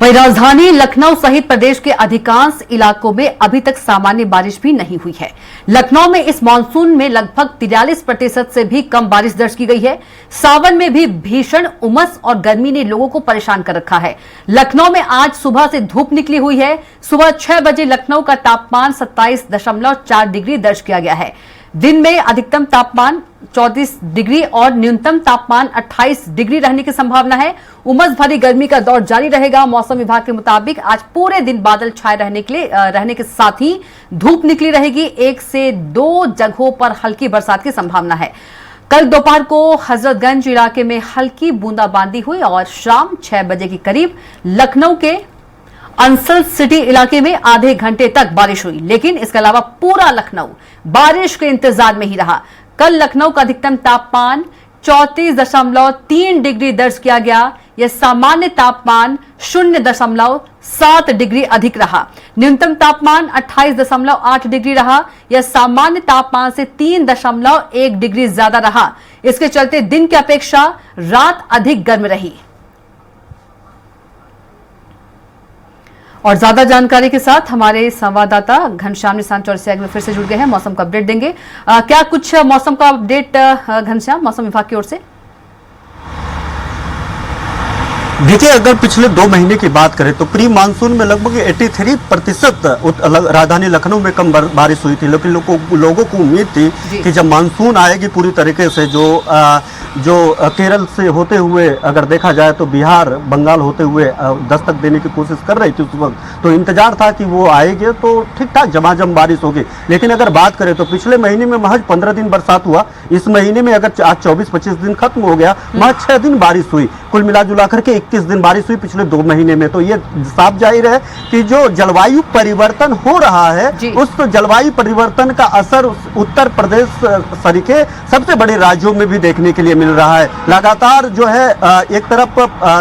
वहीं राजधानी लखनऊ सहित प्रदेश के अधिकांश इलाकों में अभी तक सामान्य बारिश भी नहीं हुई है। लखनऊ में इस मानसून में लगभग 43% से भी कम बारिश दर्ज की गई है। सावन में भी भीषण उमस और गर्मी ने लोगों को परेशान कर रखा है। लखनऊ में आज सुबह से धूप निकली हुई है। सुबह 6 बजे लखनऊ का तापमान 27.4 डिग्री दर्ज किया गया है। दिन में अधिकतम तापमान 34 डिग्री और न्यूनतम तापमान 28 डिग्री रहने की संभावना है। उमस भरी गर्मी का दौर जारी रहेगा। मौसम विभाग के मुताबिक आज पूरे दिन बादल छाए रहने के साथ ही धूप निकली रहेगी। 1 से 2 जगहों पर हल्की बरसात की संभावना है। कल दोपहर को हजरतगंज इलाके में हल्की बूंदाबांदी हुई और शाम 6 बजे के करीब लखनऊ के अंसल सिटी इलाके में आधे घंटे तक बारिश हुई, लेकिन इसके अलावा पूरा लखनऊ बारिश के इंतजार में ही रहा। कल लखनऊ का अधिकतम तापमान 34.3 डिग्री दर्ज किया गया। यह सामान्य तापमान 0.7 डिग्री अधिक रहा। न्यूनतम तापमान 28.8 डिग्री रहा। यह सामान्य तापमान से 3.1 डिग्री ज्यादा रहा। इसके चलते दिन की अपेक्षा रात अधिक गर्म रही। और ज्यादा जानकारी के साथ हमारे संवाददाता घनश्याम निशांत चौरसिया में फिर से जुड़ गए हैं, मौसम का अपडेट देंगे। क्या कुछ मौसम का अपडेट घनश्याम, मौसम विभाग की ओर से? देखिए, अगर पिछले 2 महीने की बात करें तो प्री मानसून में लगभग 83% राजधानी लखनऊ में कम बारिश हुई थी, लेकिन लोगों को उम्मीद थी कि जब मानसून आएगी पूरी तरीके से, जो केरल से होते हुए अगर देखा जाए तो बिहार बंगाल होते हुए दस्तक देने की कोशिश कर रही थी उस वक्त, तो इंतजार था कि वो आएंगे तो ठीक ठाक झमाझम बारिश होगी। लेकिन अगर बात करें तो पिछले महीने में महज 15 दिन बरसात हुआ। इस महीने में अगर आज 24-25 दिन खत्म हो गया, महज 6 दिन बारिश हुई। कुल मिला जुला करके 21 दिन बारिश हुई पिछले 2 महीने में। तो ये साफ जाहिर है कि जो जलवायु परिवर्तन हो रहा है, उस जलवायु परिवर्तन का असर उत्तर प्रदेश सरीखे सबसे बड़े राज्यों में भी देखने के लिए मिल रहा है। लगातार जो है एक तरफ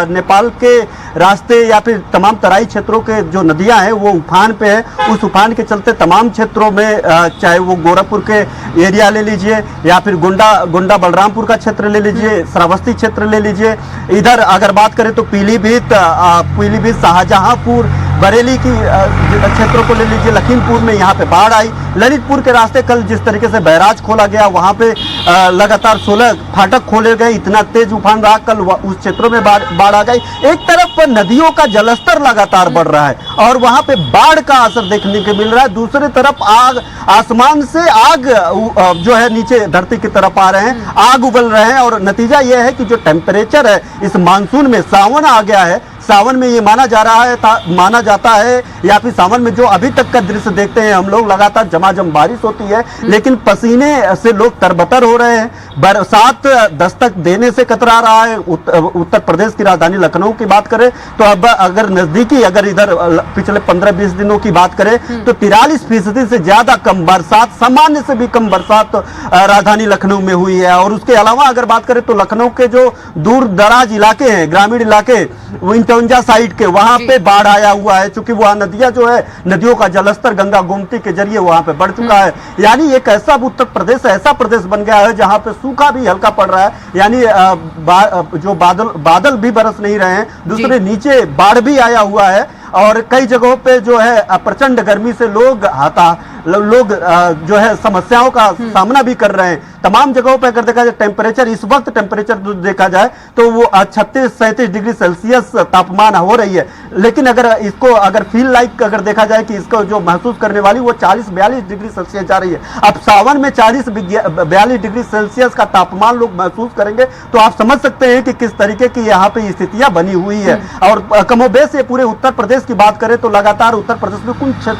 नेपाल के रास्ते या फिर तमाम तराई क्षेत्रों के जो नदियां हैं वो उफान पे है। उस उफान के चलते तमाम क्षेत्रों में, चाहे वो गोरखपुर के एरिया ले लीजिए या फिर गोंडा बलरामपुर का क्षेत्र ले लीजिए, श्रावस्ती क्षेत्र ले लीजिए, इधर अगर बात करें तो पीलीभीत, शाहजहांपुर, बरेली की क्षेत्रों को ले लीजिए, लखीमपुर में यहाँ पे बाढ़ आई। ललितपुर के रास्ते कल जिस तरीके से बैराज खोला गया, वहाँ पे लगातार 16 फाटक खोले गए। इतना तेज उफान रहा कल, उस क्षेत्रों में बाढ़ आ गई। एक तरफ नदियों का जलस्तर लगातार बढ़ रहा है और वहाँ पे बाढ़ का असर देखने को मिल रहा है। दूसरी तरफ आसमान से आग जो है नीचे धरती की तरफ आ रहे हैं, आग उबल रहे हैं। और नतीजा यह है कि जो टेम्परेचर है इस मानसून में, सावन आ गया है, सावन में ये माना जाता है या फिर सावन में जो अभी तक का दृश्य देखते हैं हम लोग, लगातार झमाझम बारिश होती है, लेकिन पसीने से लोग तरबतर हो रहे हैं। बरसात दस्तक देने से कतरा रहा है। उत्तर प्रदेश की राजधानी लखनऊ की बात करें तो अब अगर नजदीकी, अगर इधर पिछले 15-20 दिनों की बात करें तो 43% से ज्यादा कम बरसात, सामान्य से भी कम बरसात राजधानी लखनऊ में हुई है। और उसके अलावा अगर बात करें तो लखनऊ के जो दूर दराज इलाके हैं, ग्रामीण इलाके, 52 साइड के, वहां पे बाढ़ आया हुआ है, क्योंकि वहां नदियां जो है, नदियों का जलस्तर गंगा गोमती के जरिए वहां पे बढ़ चुका है। यानी एक ऐसा उत्तर प्रदेश, ऐसा प्रदेश बन गया है जहां पे सूखा भी हल्का पड़ रहा है। यानी जो बादल भी बरस नहीं रहे हैं, दूसरे नीचे बाढ़ भी आया हुआ है और कई जगहों पे जो है प्रचंड गर्मी से लोग जो है समस्याओं का सामना भी कर रहे हैं। तमाम जगहों पे अगर देखा जाए टेम्परेचर, इस वक्त टेम्परेचर देखा जाए तो वो 36-37 डिग्री सेल्सियस तापमान हो रही है। लेकिन अगर फील लाइक अगर देखा जाए कि इसको जो महसूस करने वाली वो 40-42 डिग्री सेल्सियस जा रही है। अब सावन में 40-42 डिग्री सेल्सियस का तापमान लोग महसूस करेंगे तो आप समझ सकते हैं कि किस तरीके की यहाँ पे स्थितियां बनी हुई है। और कमोबेश ये पूरे उत्तर प्रदेश की बात करें तो लगातार उत्तर प्रदेश में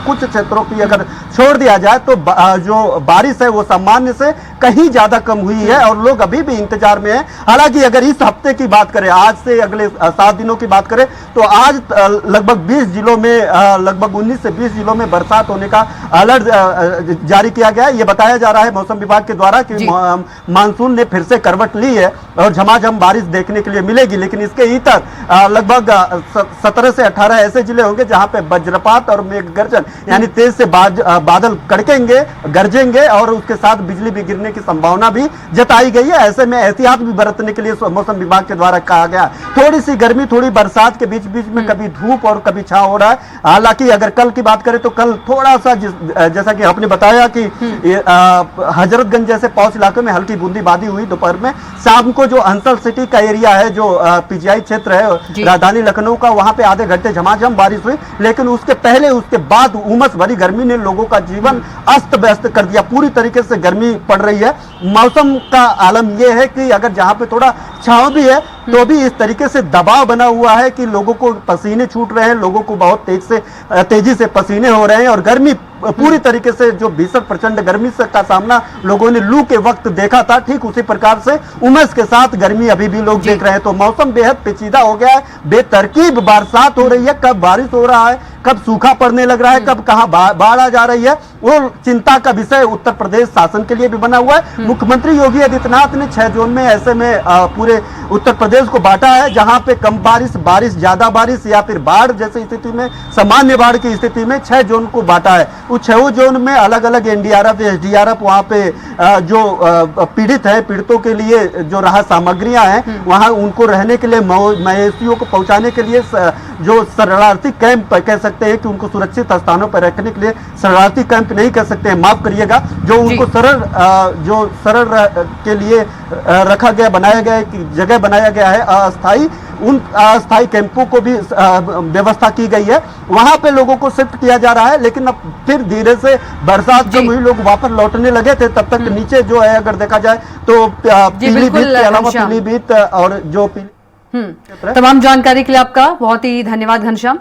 कुछ क्षेत्रों की अगर छोड़ दिया जाए तो जो बारिश है वो सामान्य से कहीं ज्यादा कम हुई है और लोग अभी भी इंतजार में हैं। हालांकि अगर इस हफ्ते की बात करें, आज से अगले 7 दिनों की बात करें तो आज लगभग 20 जिलों में, लगभग 19 से 20 जिलों में बरसात होने का अलर्ट जारी किया गया है। ये बताया जा रहा है मौसम विभाग के द्वारा कि मानसून ने फिर से करवट ली है और झमाझम बारिश देखने के लिए मिलेगी। लेकिन इसके इतर लगभग 17 से 18 ऐसे जिले होंगे जहां पे वज्रपात और मेघ गर्जन यानी तेज से बादल कड़केंगे, गरजेंगे और उसके साथ बिजली भी गिरने होने की संभावना भी जताई गई है। ऐसे में एहतियात भी बरतने के लिए मौसम विभाग के द्वारा कहा गया। थोड़ी सी गर्मी, थोड़ी बरसात के बीच बीच में कभी धूप और कभी छांव हो रहा है। हालांकि अगर कल की बात करें तो कल थोड़ा सा जैसा कि आपने बताया कि हजरतगंज जैसे पौष इलाके में हल्की बूंदीबांदी हुई दोपहर में। शाम को जो अंसल सिटी का एरिया है, जो पीजीआई क्षेत्र है राजधानी लखनऊ का, वहां पे आधे घंटे झमाझम बारिश हुई। लेकिन उसके पहले, उसके बाद उमस भरी गर्मी ने लोगों का जीवन अस्त व्यस्त कर दिया। पूरी तरीके से गर्मी पड़ रही है। मौसम का आलम यह है कि अगर जहां पे थोड़ा छांव भी है तो भी इस तरीके से दबाव बना हुआ है कि लोगों को पसीने छूट रहे हैं, लोगों को बहुत तेजी से पसीने हो रहे हैं। और गर्मी पूरी तरीके से, जो भीषण प्रचंड गर्मी से का सामना लोगों ने लू के वक्त देखा था, ठीक उसी प्रकार से उमस के साथ गर्मी अभी भी लोग देख रहे हैं। तो मौसम बेहद पेचीदा हो गया है। बेतरकीब बरसात हो रही है, कब बारिश हो रहा है, कब सूखा पड़ने लग रहा है, कब कहां बाढ़ आ जा रही है, वो चिंता का विषय उत्तर प्रदेश शासन के लिए भी बना हुआ है। मुख्यमंत्री योगी आदित्यनाथ ने 6 जोन में ऐसे में पूरे उत्तर प्रदेश को बांटा है, जहां पे कम बारिश, ज्यादा बारिश या फिर बाढ़ जैसी स्थिति में, सामान्य बाढ़ की स्थिति में 6 जोन को बांटा है। उस 6 जोन में अलग अलग एनडीआरएफ, एसडीआरएफ वहां पे जो पीड़ित है, पीड़ितों के लिए जो राहत सामग्रियां हैं, वहां उनको रहने के लिए, मवेशियों को पहुंचाने के लिए जो शरणार्थी कैंप कह सकते हैं कि उनको सुरक्षित स्थानों पर रखने के लिए, शरणार्थी कैंप नहीं कह सकते हैं, माफ करिएगा, जो उनको सरल के लिए रखा गया, बनाया गया जगह बनाया गया है अस्थाई, उन अस्थाई कैंपों को भी व्यवस्था की गई है। वहां पे लोगों को शिफ्ट किया जा रहा है। लेकिन अब फिर धीरे से बरसात कम हुई, लोग वापस लौटने लगे थे। तब तक नीचे जो है, अगर देखा जाए तो पीलीभीत के अलावा पीलीभीत और जो तमाम जानकारी के लिए आपका बहुत ही धन्यवाद घनश्याम।